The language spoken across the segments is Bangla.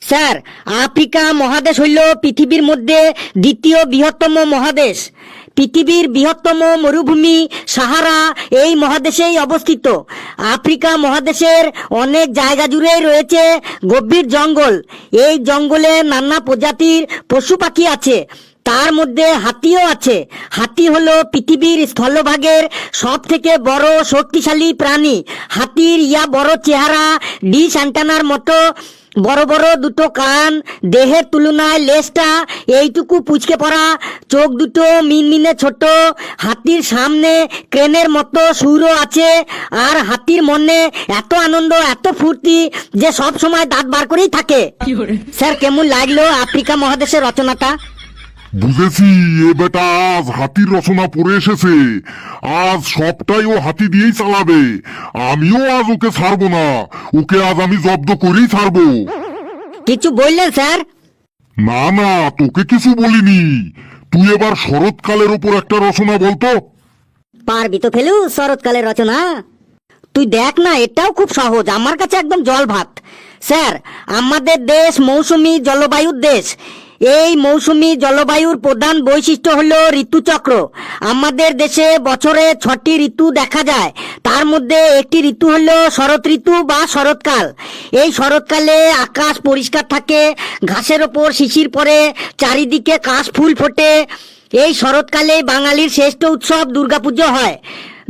স্যার, আফ্রিকা মহাদেশ হইল পৃথিবীর মধ্যে দ্বিতীয় বৃহত্তম মহাদেশ। পৃথিবীর বৃহত্তম মরুভূমি সাহারা এই মহাদেশেই অবস্থিত। আফ্রিকা মহাদেশের অনেক জায়গা জুড়েই রয়েছে গভীর জঙ্গল। এই জঙ্গলে নানা প্রজাতির পশু পাখি আছে, তার মধ্যে হাতিও আছে। হাতি হলো পৃথিবীর স্থলভাগের সব থেকে বড় শক্তিশালী প্রাণী। হাতির বড় চেহারা, ডিশ অ্যান্টেনার মতো বড় বড় দুটো কান, দেহের তুলনায় লেজটা এইটুকু পুচকে পড়া, চোখ দুটো মিনমিনে ছোট। হাতির সামনে ক্রেনের মতো সুরও আছে। আর হাতির মনে এত আনন্দ, এত ফুর্তি যে সব সময় দাঁত বার করেই থাকে। স্যার, কেমন লাগলো আফ্রিকা মহাদেশের রচনাটা? বুঝেছি, এ বেটা আজ হাতির রচনা পড়ে এসেছে। আজ সবটাই ও হাতি দিয়েই চালাবে। আমিও আজ ওকে ছাড়বো না, ওকে আজ আমি জব্দ করেই ছাড়বো। কিছু বললেন স্যার? না না, তোকে কিছু বলিনি। তুই এবার শরৎকালের ওপর একটা রচনা বলতো। পারবি তো ফেলু শরৎকালের রচনা? তুই দেখ না, এটাও খুব সহজ, আমার কাছে একদম জল ভাত। স্যার, আমাদের দেশ মৌসুমী জলবায়ুর দেশ। এই মৌসুমী জলবায়ুর প্রধান বৈশিষ্ট্য হলো ঋতুচক্র। আমাদের দেশে বছরে 6টি ঋতু দেখা যায়। তার মধ্যে একটি ঋতু হলো শরৎ ঋতু বা শরৎকাল। এই শরৎকালে আকাশ পরিষ্কার থাকে, ঘাসের ওপর শিশির পড়ে, চারিদিকে কাশ ফুল ফোটে। এই শরৎকালে বাঙালির শ্রেষ্ঠ উৎসব দুর্গাপুজো হয়।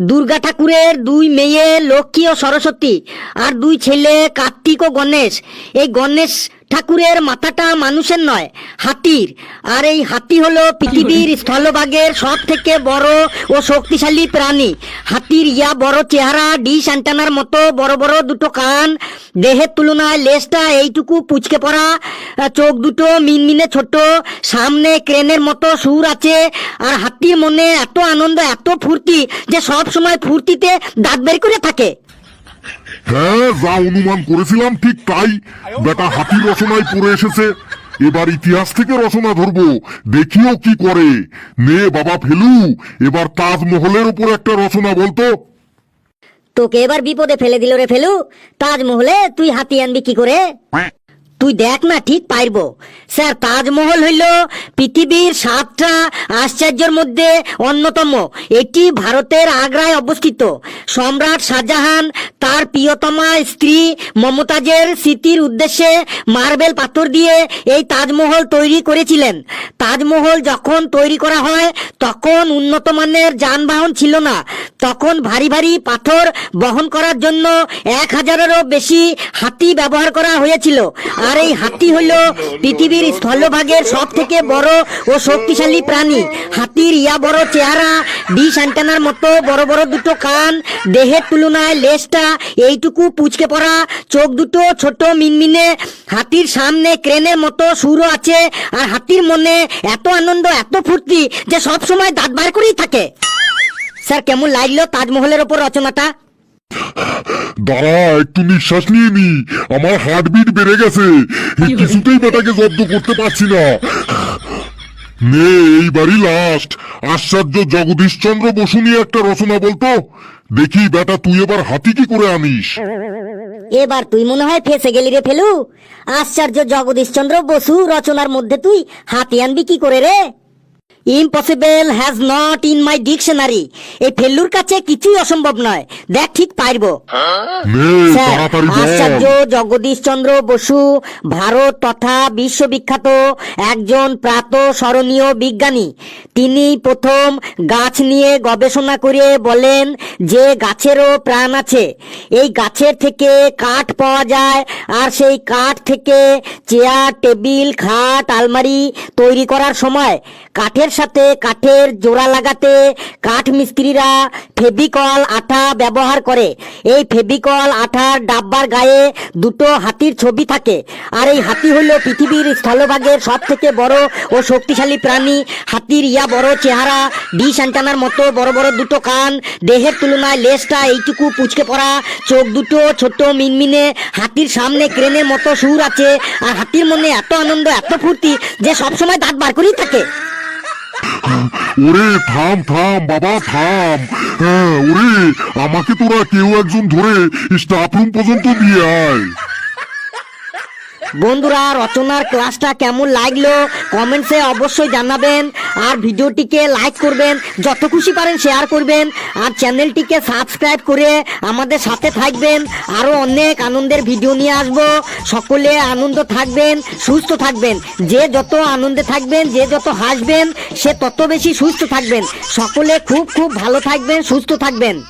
দুর্গা ঠাকুরের 2 মেয়ে লক্ষ্মী ও সরস্বতী, আর 2 ছেলে কার্তিক ও গণেশ। এই গণেশ ঠাকুরের মাথাটা মানুষের নয়, হাতির। আর এই হাতি হলো পৃথিবীর স্থলভাগের সব থেকে বড় ও শক্তিশালী প্রাণী। হাতির বড় চেহারা, ডিশ অ্যান্টেনার মতো বড় বড় দুটো কান, দেহের তুলনায় লেজটা এইটুকু পুচকে পড়া, চোখ দুটো মিনমিনে ছোট, সামনে ক্রেনের মতো সুর আছে। আর হাতির মনে এত আনন্দ, এত ফুর্তি যে সব সময় ফুর্তিতে দাঁত বের করে থাকে। হ্যাঁ, যা অনুমান করেছিলাম ঠিক তাই। বেটা হাতির রচনায় পড়ে এসেছে। এবার ইতিহাস থেকে রচনা ধরবো, দেখিও কি করে। নে বাবা ফেলু, এবার তাজমহলের উপর একটা রচনা বলতো। তোকে এবার বিপদে ফেলে দিল রে ফেলু। তাজমহলে তুই হাতি আনবি কি করে? তুই দেখ না, ঠিক পারবো। স্যার, তাজমহল হইল পৃথিবীর 7টা আশ্চর্যের মধ্যে অন্যতম। এটি ভারতের আগ্রায় অবস্থিত। সম্রাট শাহজাহান তার প্রিয়তমা স্ত্রী মমতাজের স্মৃতির উদ্দেশ্যে মার্বেল পাথর দিয়ে এই তাজমহল তৈরি করেছিলেন। তাজমহল যখন তৈরি করা হয় তখন উন্নত মানের যানবাহন ছিল না। তখন ভারী ভারী পাথর বহন করার জন্য 1000-এরও বেশি হাতি ব্যবহার করা হয়েছিল। আর এই হাতি হইল পৃথিবীর স্থলভাগের সব থেকে বড় ও শক্তিশালী প্রাণী। হাতির বড় চেহারা, ডিশ অ্যান্টেনার মতো বড় বড় দুটো কান, দেহের তুলনায় লেজটা এইটুকু পুচকে পড়া, চোখ দুটো ছোট মিনমিনে। হাতির সামনে ক্রেনের মতো সুরও আছে। আর হাতির মনে এত আনন্দ, এত ফুর্তি যে সব সময় দাঁত বার করেই থাকে। স্যার, কেমন লাগলো তাজমহলের ওপর রচনাটা? দাঁড়া, একটু নিঃশ্বাস নিয়ে নি, আমার হার্টবিট বেড়ে গেছে। কিছুতেই বেটাকে জব্দ করতে পারছি না। নে, এইবারই লাস্ট। আশ্চর্য জগদীশচন্দ্র বসু নিয়ে একটা রচনা বলতো। দেখি বেটা তুই এবার হাতি কি করে আনিস। এবার তুই মনে হয় ফেসে গেলি রে ফেলু। আশ্চর্য জগদীশচন্দ্র বসু রচনার মধ্যে তুই হাতি আনবি কি করে রে? Impossible has not in my dictionary. এই ফেলুর কাছে কিছুই অসম্ভব নয়। দেখ, ঠিক পারবো। স্যার, আচার্য জগদীশচন্দ্র বসু ভারত তথা বিশ্ববিখ্যাত একজন প্রাতঃস্মরণীয় বিজ্ঞানী। তিনি প্রথম গাছ নিয়ে গবেষণা করে বলেন যে গাছেরও প্রাণ আছে। এই গাছের থেকে কাঠ পাওয়া যায়, আর সেই কাঠ থেকে চেয়ার, টেবিল, খাট, আলমারি তৈরি করার সময় কাঠের সাথে কাঠের জোড়া লাগাতে কাঠ মিস্ত্রিরা ফেভিকল আঠা ব্যবহার করে। এই ফেভিকল আঠার ডাব্বার গায়ে দুটো হাতির ছবি থাকে। আর এই হাতি হলো পৃথিবীর স্থলভাগের সব থেকে বড় ও শক্তিশালী প্রাণী। হাতির বড় চেহারা, ডিশ অ্যান্টেনার মতো বড় বড় দুটো কান, দেহের তুলনায় লেজটা এইটুকু পুচকে পড়া, চোখ দুটো ছোট মিনমিনে। হাতির সামনে ক্রেনের মতো সুর আছে। আর হাতির মনে এত আনন্দ, এত ফুর্তি যে সবসময় দাঁত বার করেই থাকে। ওরে থাম থাম বাবা থাম। হ্যাঁ, ওরে আমাকে তোরা কেউ একজন ধরে স্টাফ রুম পর্যন্ত নিয়ে আয়। বন্ধুরা, রচনার ক্লাসটা কেমন লাগলো কমেন্টসে অবশ্যই জানাবেন, আর ভিডিওটিকে লাইক করবেন, যত খুশি পারেন শেয়ার করবেন, আর চ্যানেলটিকে সাবস্ক্রাইব করে আমাদের সাথে থাকবেন। আরো অনেক আনন্দের ভিডিও নিয়ে আসবো। সকলে আনন্দ থাকবেন, সুস্থ থাকবেন। যে যত আনন্দে থাকবেন, যে যত হাসবেন, সে তত বেশি সুস্থ থাকবেন। সকলে খুব খুব ভালো থাকবেন, সুস্থ থাকবেন।